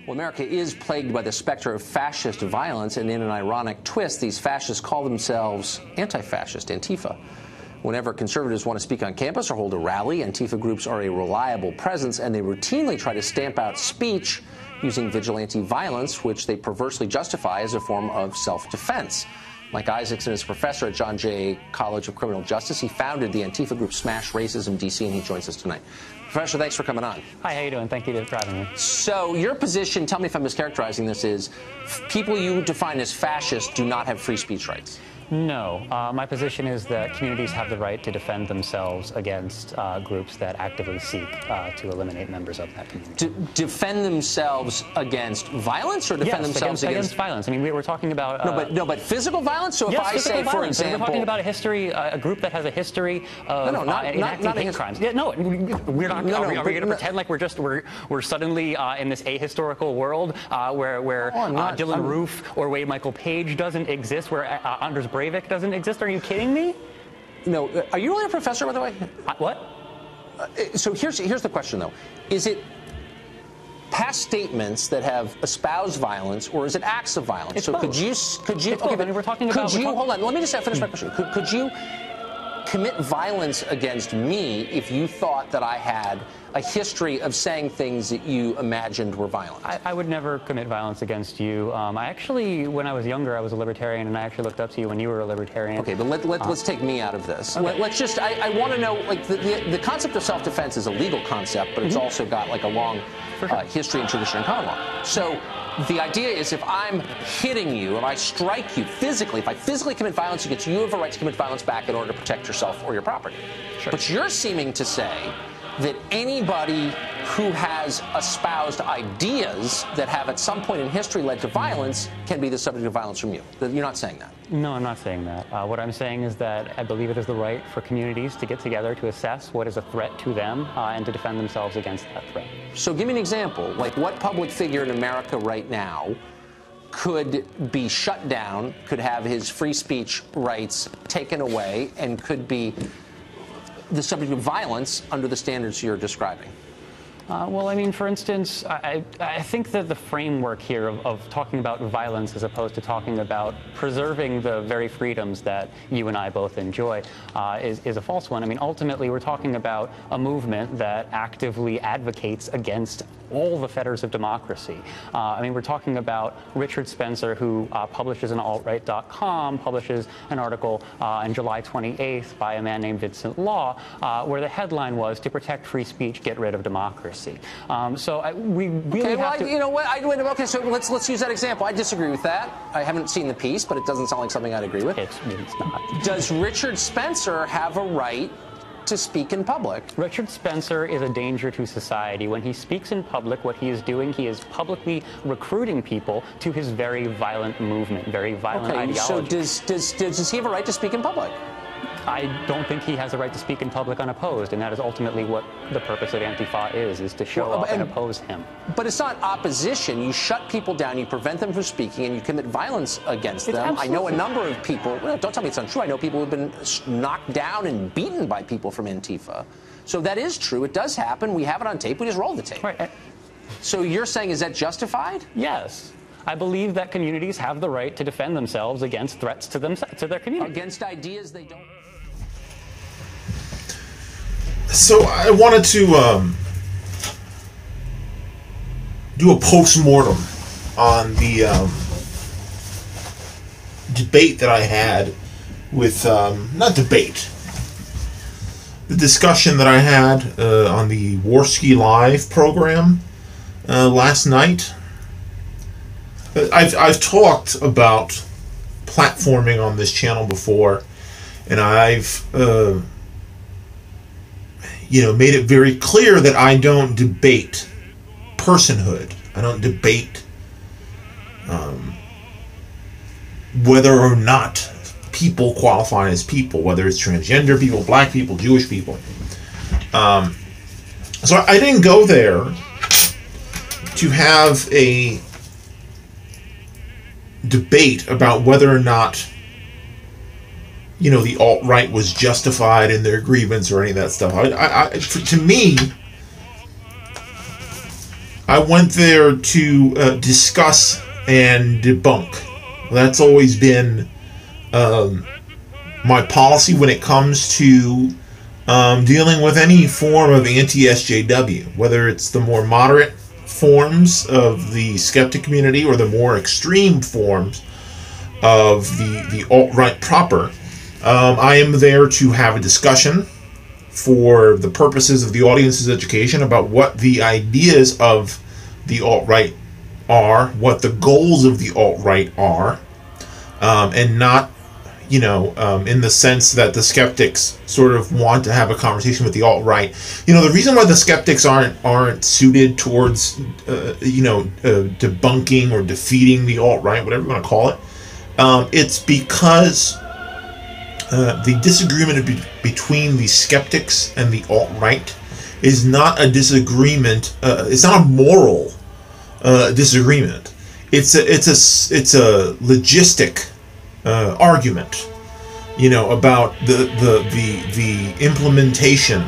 Well, America is plagued by the specter of fascist violence, and in an ironic twist, these fascists call themselves anti-fascist, antifa. Whenever conservatives want to speak on campus or hold a rally, antifa groups are a reliable presence, and they routinely try to stamp out speech using vigilante violence, which they perversely justify as a form of self-defense. Mike Isaacson is a professor at John Jay College of Criminal Justice. He founded the Antifa group Smash Racism DC, and he joins us tonight. Professor, thanks for coming on. Hi, how you doing? Thank you for having me. So your position, tell me if I'm mischaracterizing this, is people you define as fascists do not have free speech rights. No. My position is that communities have the right to defend themselves against groups that actively seek to eliminate members of that community. Defend themselves against violence, or defend themselves against violence? I mean, we're talking about... No, but physical violence? So if I say, for example... We're talking about a history, a group that has a history of not hate crimes. Yeah, no, we're not... Are we going to pretend like we're suddenly in this ahistorical world where Dylan Roof or Wade Michael Page doesn't exist, where Anders Breivik doesn't exist? Are you kidding me? No. Are you really a professor, by the way? What? So here's the question, though. Is it past statements that have espoused violence, or is it acts of violence? It's so both. could you? It's both. I mean, we're talking about. Hold on. Let me just finish my question. Could you commit violence against me if you thought that I had a history of saying things that you imagined were violent? I would never commit violence against you. I actually, when I was younger, I was a libertarian, and I actually looked up to you when you were a libertarian. Okay, but let's take me out of this. Okay. Let's just, I want to know, like, the concept of self-defense is a legal concept, but it's also got, like, a long history and tradition in common law. So the idea is, if I'm hitting you, if I strike you physically, if I physically commit violence against you, you have a right to commit violence back in order to protect yourself or your property. Sure. But you're seeming to say that anybody who has espoused ideas that have at some point in history led to violence can be the subject of violence from you. You're not saying that. No, I'm not saying that. What I'm saying is that I believe it is the right for communities to get together to assess what is a threat to them and to defend themselves against that threat. So give me an example. Like, what public figure in America right now could be shut down, could have his free speech rights taken away, and could be the subject of violence under the standards you're describing? Well, I mean, for instance, I think that the framework here of talking about violence as opposed to talking about preserving the very freedoms that you and I both enjoy is a false one. I mean, ultimately, we're talking about a movement that actively advocates against all the fetters of democracy. I mean, we're talking about Richard Spencer, who publishes in altright.com, publishes an article on July 28th by a man named Vincent Law, where the headline was, "To protect free speech, get rid of democracy." So we really have to... You know what? Okay, so let's use that example. I disagree with that. I haven't seen the piece, but it doesn't sound like something I'd agree with. It's not. Does Richard Spencer have a right to speak in public? Richard Spencer is a danger to society. When he speaks in public, what he is doing, he is publicly recruiting people to his very violent movement, very violent ideology. So does he have a right to speak in public? I don't think he has a right to speak in public unopposed, and that is ultimately what the purpose of Antifa is to show up and oppose him. But it's not opposition. You shut people down, you prevent them from speaking, and you commit violence against them. Absolutely. I know a number of people, well, don't tell me it's untrue, I know people who've been knocked down and beaten by people from Antifa. So that is true. It does happen. We have it on tape. We just roll the tape. Right. So you're saying, is that justified? Yes. I believe that communities have the right to defend themselves against threats to their community. Against ideas they don't... So I wanted to do a post-mortem on the debate that I had with, not debate, the discussion that I had on the Warski Live program last night. I've talked about platforming on this channel before, and I've made it very clear that I don't debate personhood. I don't debate whether or not people qualify as people, whether it's transgender people, black people, Jewish people. So I didn't go there to have a debate about whether or not the alt-right was justified in their grievance or any of that stuff. To me, I went there to discuss and debunk. That's always been my policy when it comes to dealing with any form of anti-SJW, whether it's the more moderate forms of the skeptic community or the more extreme forms of the alt-right proper. I am there to have a discussion for the purposes of the audience's education about what the ideas of the alt-right are, what the goals of the alt-right are, and not, in the sense that the skeptics sort of want to have a conversation with the alt-right. The reason why the skeptics aren't suited towards, debunking or defeating the alt-right, whatever you want to call it, it's because the disagreement between the skeptics and the alt-right is not a disagreement. It's not a moral disagreement. It's a logistic argument, about the implementation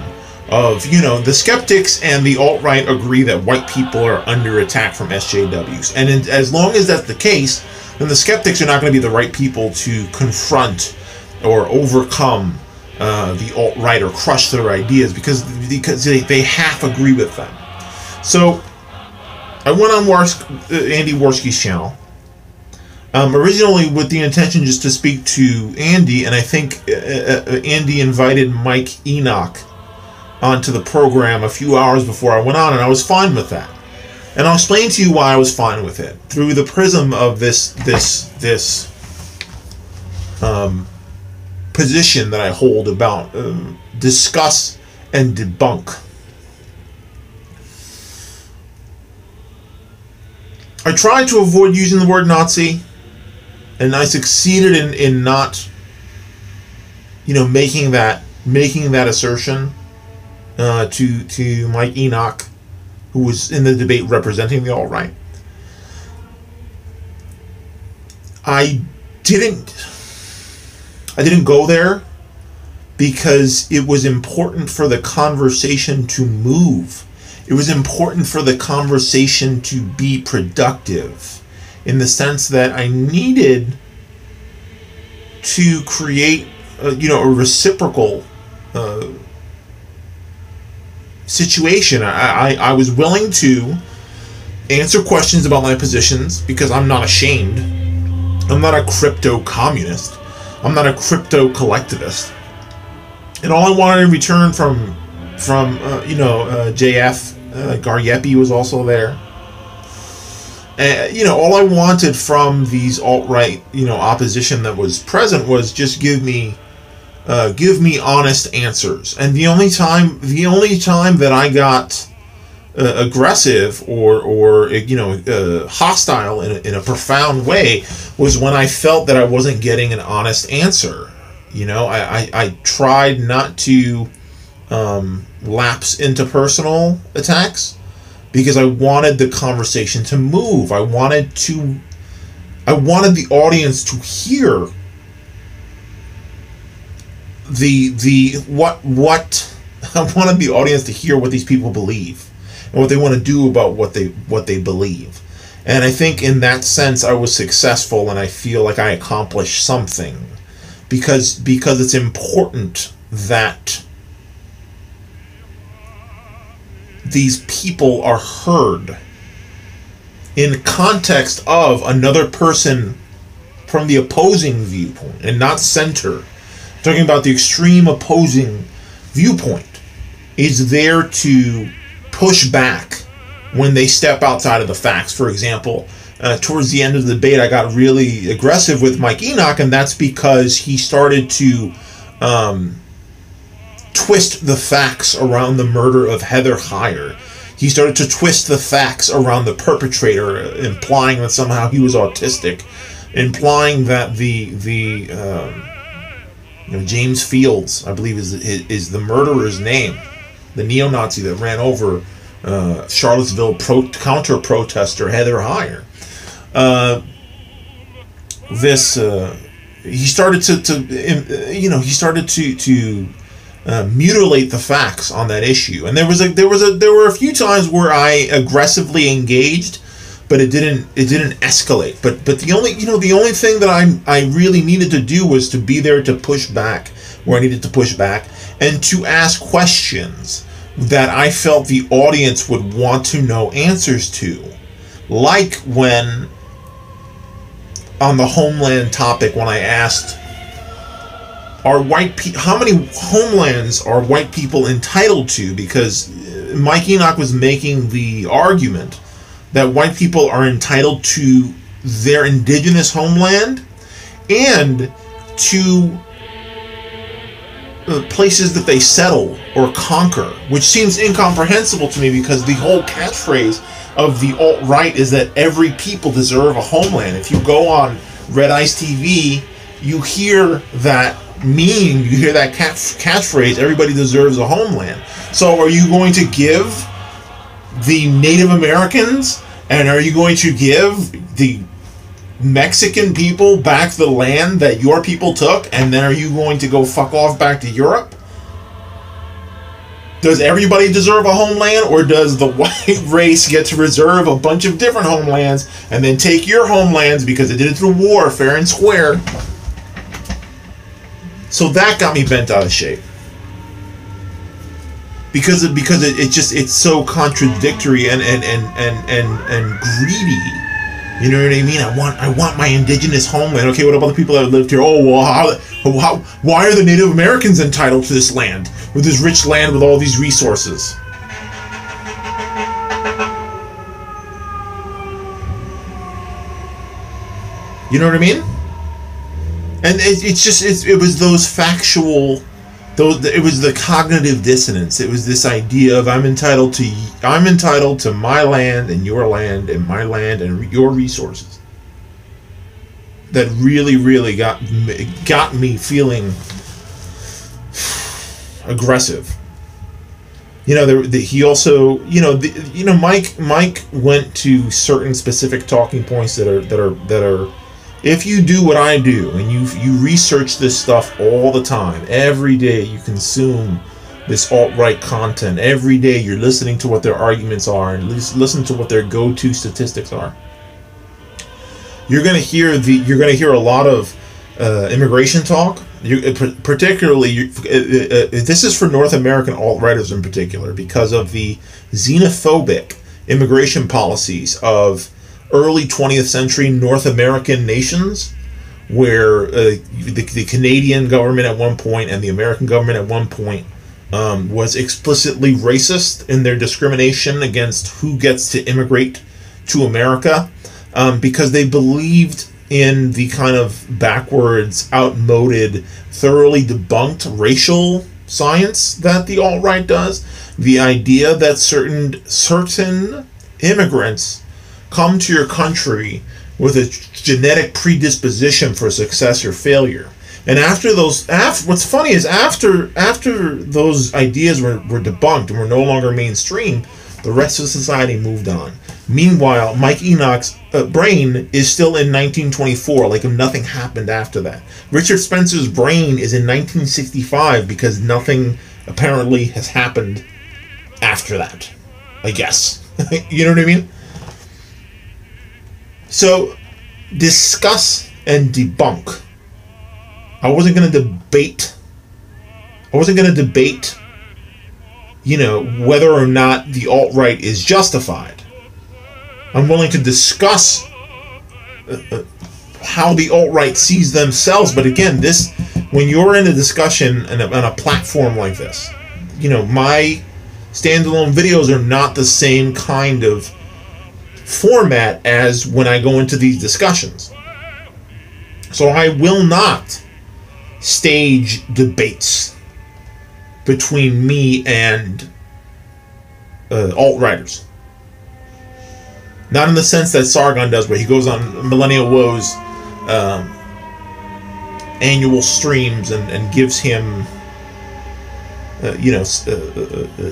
of, the skeptics and the alt-right agree that white people are under attack from SJWs, and as long as that's the case, then the skeptics are not going to be the right people to confront or overcome the alt-right or crush their ideas because they half agree with them. So I went on Andy Worski's channel, originally with the intention just to speak to Andy, and I think Andy invited Mike Enoch onto the program a few hours before I went on, and I was fine with that. And I'll explain to you why I was fine with it through the prism of this position that I hold about discuss and debunk. I tried to avoid using the word Nazi, and I succeeded in not, making that assertion to Mike Enoch, who was in the debate representing the alt-right. I didn't go there because it was important for the conversation to move. It was important for the conversation to be productive, in the sense that I needed to create a reciprocal situation. I was willing to answer questions about my positions because I'm not ashamed. I'm not a crypto communist. I'm not a crypto collectivist. And all I wanted in return from JF, Garyepi was also there. All I wanted from these alt-right, opposition that was present was just give me honest answers. And the only time that I got aggressive or hostile in a profound way was when I felt that I wasn't getting an honest answer. I tried not to lapse into personal attacks because I wanted the conversation to move. I wanted the audience to hear what I wanted the audience to hear what these people believe and what they want to do about what they believe. And I think in that sense I was successful, and I feel like I accomplished something because it's important that these people are heard in context of another person from the opposing viewpoint and not center. Talking about the extreme opposing viewpoint is there to push back when they step outside of the facts. For example, towards the end of the debate, I got really aggressive with Mike Enoch, and that's because he started to twist the facts around the murder of Heather Heyer. He started to twist the facts around the perpetrator, implying that somehow he was autistic, implying that James Fields, I believe, is the murderer's name, the neo-Nazi that ran over Charlottesville counter-protester Heather Heyer. He started to mutilate the facts on that issue. And there were a few times where I aggressively engaged, but it didn't escalate. But the only thing that I really needed to do was to be there to push back where I needed to push back, and to ask questions that I felt the audience would want to know answers to. Like when, on the homeland topic, when I asked, how many homelands are white people entitled to? Because Mike Enoch was making the argument that white people are entitled to their indigenous homeland and to places that they settle or conquer, which seems incomprehensible to me, because the whole catchphrase of the alt-right is that every people deserve a homeland. If you go on Red Ice TV, you hear that meme, you hear that catchphrase, everybody deserves a homeland. So are you going to give the Native Americans, and are you going to give the Mexican people back the land that your people took, and then are you going to go fuck off back to Europe? Does everybody deserve a homeland, or does the white race get to reserve a bunch of different homelands and then take your homelands because they did it through war, fair and square? So that got me bent out of shape. Because it's so contradictory and greedy. You know what I mean? I want my indigenous homeland. Okay, what about the people that lived here? Oh, well, why are the Native Americans entitled to this land, with this rich land with all these resources? You know what I mean? And it was those factual, it was the cognitive dissonance. It was this idea of I'm entitled to my land and my land and your resources, that really got me feeling aggressive. You know, he also, Mike went to certain specific talking points that are. If you do what I do, and you research this stuff all the time, every day you consume this alt-right content, every day you're listening to what their arguments are and listen to what their go-to statistics are, you're going to hear a lot of immigration talk. Particularly, this is for North American alt-righters in particular, because of the xenophobic immigration policies of early 20th century North American nations, where the Canadian government at one point and the American government at one point was explicitly racist in their discrimination against who gets to immigrate to America, because they believed in the kind of backwards, outmoded, thoroughly debunked racial science that the alt-right does. The idea that certain immigrants come to your country with a genetic predisposition for success or failure. And what's funny is after those ideas were debunked and were no longer mainstream, the rest of society moved on. Meanwhile, Mike Enoch's brain is still in 1924, like if nothing happened after that. Richard Spencer's brain is in 1965 because nothing apparently has happened after that, I guess. You know what I mean? So, discuss and debunk. I wasn't going to debate, whether or not the alt-right is justified. I'm willing to discuss how the alt-right sees themselves. But again, when you're in a discussion on a platform like this, my standalone videos are not the same kind of format as when I go into these discussions. So I will not stage debates between me and alt-righters. Not in the sense that Sargon does, where he goes on Millennial Woe's annual streams and gives him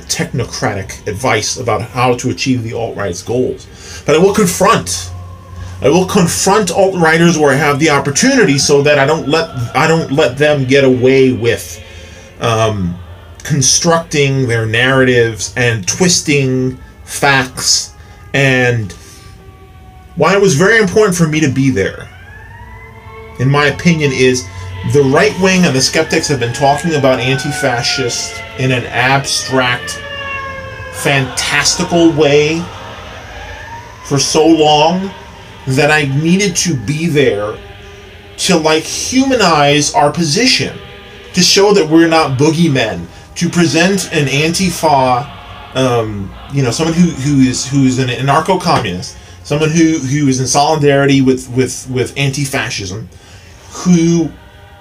technocratic advice about how to achieve the alt-right's goals. But I will confront alt-righters where I have the opportunity, so that I don't let them get away with constructing their narratives and twisting facts, and why it was very important for me to be there, in my opinion, is the right wing and the skeptics have been talking about anti-fascist in an abstract, fantastical way for so long that I needed to be there to like humanize our position, to show that we're not boogeymen, to present an antifa, someone who's an anarcho-communist, someone who is in solidarity with anti-fascism, who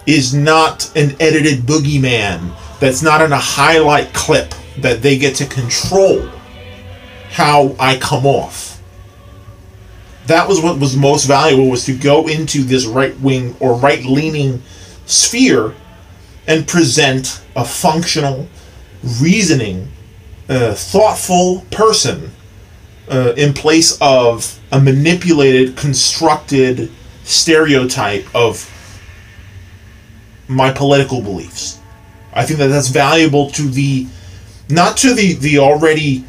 is not an edited boogeyman, that's not in a highlight clip that they get to control how I come off. That was what was most valuable, was to go into this right-wing or right-leaning sphere and present a functional, reasoning, thoughtful person in place of a manipulated, constructed stereotype of my political beliefs. I think that that's valuable to not to the already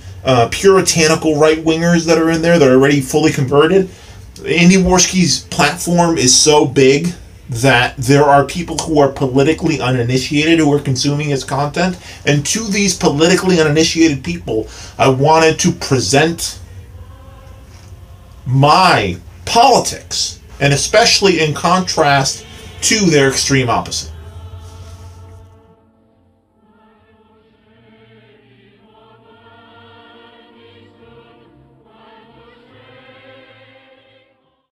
puritanical right-wingers that are in there, that are already fully converted. Andy Warski's platform is so big that there are people who are politically uninitiated who are consuming his content, and to these politically uninitiated people, I wanted to present my politics, and especially in contrast to their extreme opposite.